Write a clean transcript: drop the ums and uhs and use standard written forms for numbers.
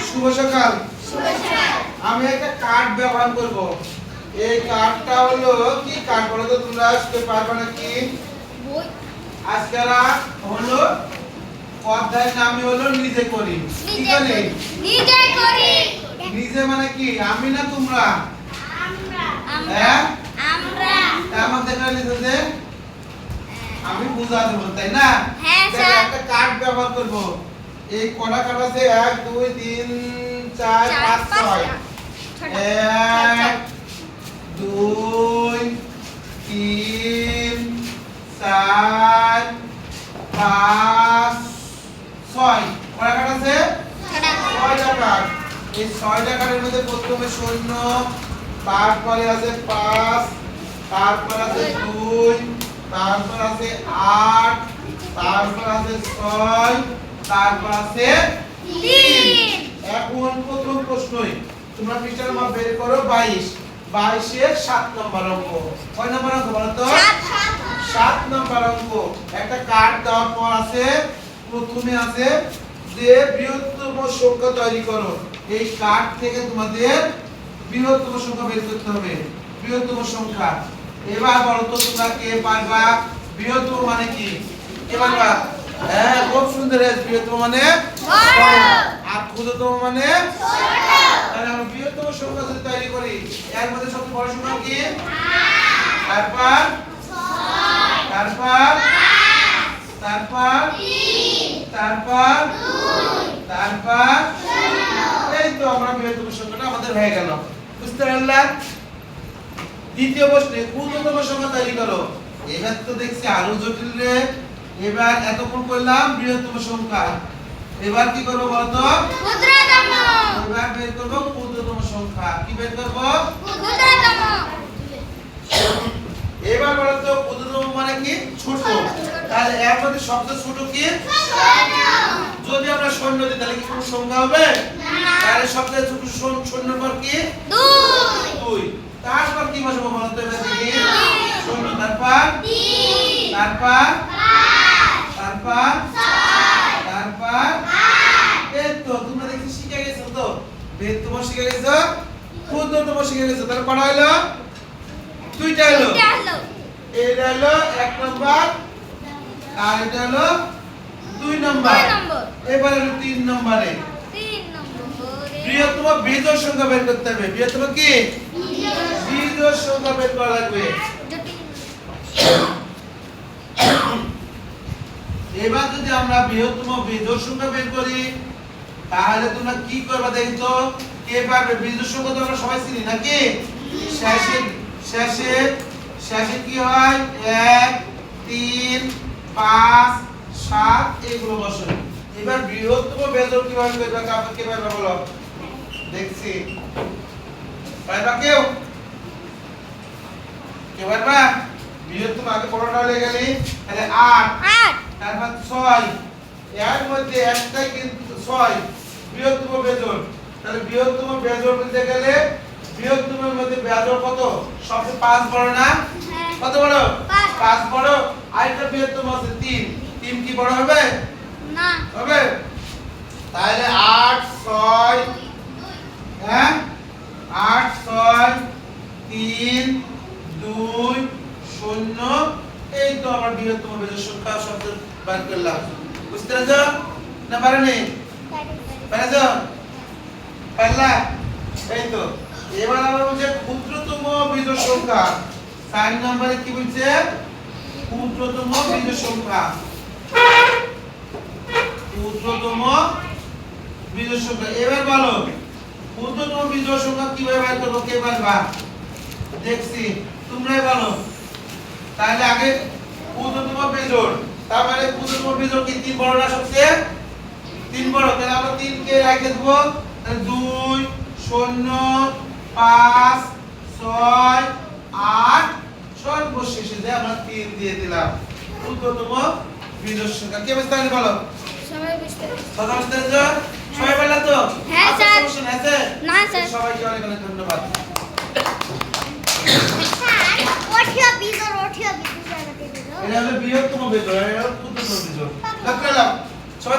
শুভ সকাল। আমি একটা কার্ড ব্যবহার করব। এই কার্ডটা হলো কি কার্ড বলো তো তোমরা আজকে পারবে নাকি? আজকেরা হলো অধ্যায়ের নামই হলো নিজে করি। কি করি? নিজে করি। নিজে মানে কি? আমি না তোমরা? আমরা। হ্যাঁ? আমরা। তার মধ্যে একটা লিখেছে আমি বুঝাতে বল, তাই না? হ্যাঁ স্যার। একটা কার্ড ব্যবহার করব। এই কটা কার্ড আছে 1 2 3 4 5 6 1 2 3 4 5 6 কটা কার্ড আছে? 6টা কার্ড। এই 6টা কার্ডের মধ্যে প্রথমে 0, তারপরে আছে 5, তারপর আছে 2, তারপর আছে 8, তারপর আছে 6, তারপর আছে 3। এখন প্রথম প্রশ্নই তোমরা পৃষ্ঠা নাম্বার বের করো 22। 22 এর 7 নম্বর অঙ্ক। কয় নম্বর অঙ্ক বলো তো? 7 নম্বর অঙ্ক। একটা কার্ড দেওয়ার পর আছে প্রথমে আছে যে বৃহত্তম সংখ্যা তৈরি করো। এই কার্ড থেকে তোমাদের বৃহত্তম সংখ্যা বের করতে হবে। বৃহত্তম সংখ্যা। এবার বলো তো তোমরা কে পারবা? বৃহত্তম মানে কি? কে পারবা? হ্যাঁ, খুব সুন্দর। বৃহত্তম মানে বড়, আর ক্ষুদ্রতম মানে ছোট। তাহলে আমরা বৃহত্তম সংখ্যা যদি তৈরি করি, এর মধ্যে সবচেয়ে বড় সংখ্যা কি? 8। তারপর 6, তারপর 5, তারপর 3, তারপর 2, তারপর 0। এই তো আমরা বৃহত্তম সংখ্যাটা আমাদের হয়ে গেল। বুঝতে পারলা? দ্বিতীয় প্রশ্নে ক্ষুদ্রতম সংখ্যা তৈরি করো। এবার তো দেখছি আরো জটিল রে। এবার এতক্ষণ করলাম বৃহত্তম সংখ্যা। এবার কি করব বলতো? ক্ষুদ্রতম। এবার বের করব ক্ষুদ্রতম সংখ্যা। কি বের করব? ক্ষুদ্রতম। এবার বলতো ক্ষুদ্রতম মানে কি? ছোট। তাহলে এর মধ্যে সবচেয়ে ছোট কি? ছোট। যদি আমরা শূন্য দিই তাহলে কি কোনো সংখ্যা হবে? না। তাহলে সবচেয়ে ছোট শূন্যের পর কি? 2। 2। তারপর কি বসাবো বলতো? এবার দেখি। শূন্য, তারপর 3, তারপর 5, তারপর 6, তারপর 8। এই তো তোমরা দেখি শিখে গেছো তো। বৃহত্তম শিখে গেছো, ক্ষুদ্রতম শিখে গেছো। তাহলে কটা হলো? 2টা হলো। এটা হলো 1 নম্বর আর এটা হলো 2 নম্বর। এবার হলো 3 নম্বরে। 3 নম্বরে বৃহত্তম বিজোড় সংখ্যা বের করতে হবে। বৃহত্তম কি? বিজোড় সংখ্যা বের করা লাগবে। এবার যদি আমরা বৃহত্তম বিজোড় সংখ্যা বের করি তাহলে তোমরা কি করবে দেখি তো? কে পারবে? বিজোড় সংখ্যা তো আমরা সবাই চিনি নাকি? শেষে শেষে শেষে কি হয়? 1 3 5 7 এগুলো বসে। এবার বৃহত্তম বিজোড় কিভাবে করবে? কাকে কে পারবে বলো? দেখছি। পারবা কেউ? কে পারবা? বৃহত্তম আগে বড়টা হয়ে গেলি তাহলে 8, তারপর 6, এর মধ্যে একটাই কিন্তু 6 বৃহত্তম বেজোড়। তাহলে বৃহত্তম বেজোড় বলতে গেলে বৃহত্তমের মধ্যে বেজোড় কত? সবচেয়ে 5 বড় না? কত বড়? 5 বড়। আরেকটা বৃহত্তম আছে 3। 3 কি বড় হবে? না। হবে? তাহলে 8 6, হ্যাঁ 8 6 3 2 0। এই তো আমার বৃহত্তম বেজোড় সংখ্যা শব্দ বার করলাম। বুঝতে পেরেছো না? পারেনি? পেরেছো? পারলা? এই তো। এবার আমরা বলছে ক্ষুদ্রতম বিজোড় সংখ্যা। 4 নম্বরে কি বলছে? ক্ষুদ্রতম বিজোড় সংখ্যা। ক্ষুদ্রতম বিজোড় সংখ্যা। এবার বলো ক্ষুদ্রতম বিজোড় সংখ্যা কিভাবে বের করব? কে পারবা? দেখছি তোমরাই বলো। তাহলে আগে ক্ষুদ্রতম বিজোড়। তার মানে ক্ষুদ্রতম বিজোড় কি 3 বড় না সবচেয়ে? 3 বড়। তাহলে আমরা 3 কে রেখে দেব। তাহলে 2 0 5 6 8 সর্বশেষে যে আমরা 3 দিয়ে দিলাম। ক্ষুদ্রতম বিজোড় সংখ্যা। কে বুঝতে পারলে বলো? সবাই বুঝতে পেরেছে। কথা বুঝতে পেরেছো? সবাই বললা তো? হ্যাঁ আচ্ছা, স্যার। সমস্যা আছে? না স্যার। সবাইকে অনেক অনেক ধন্যবাদ। এটা হলো বৃহত্তম বেজোড়, এটা হলো ক্ষুদ্রতম বেজোড়। লক্ষ্য করলাম? সবাই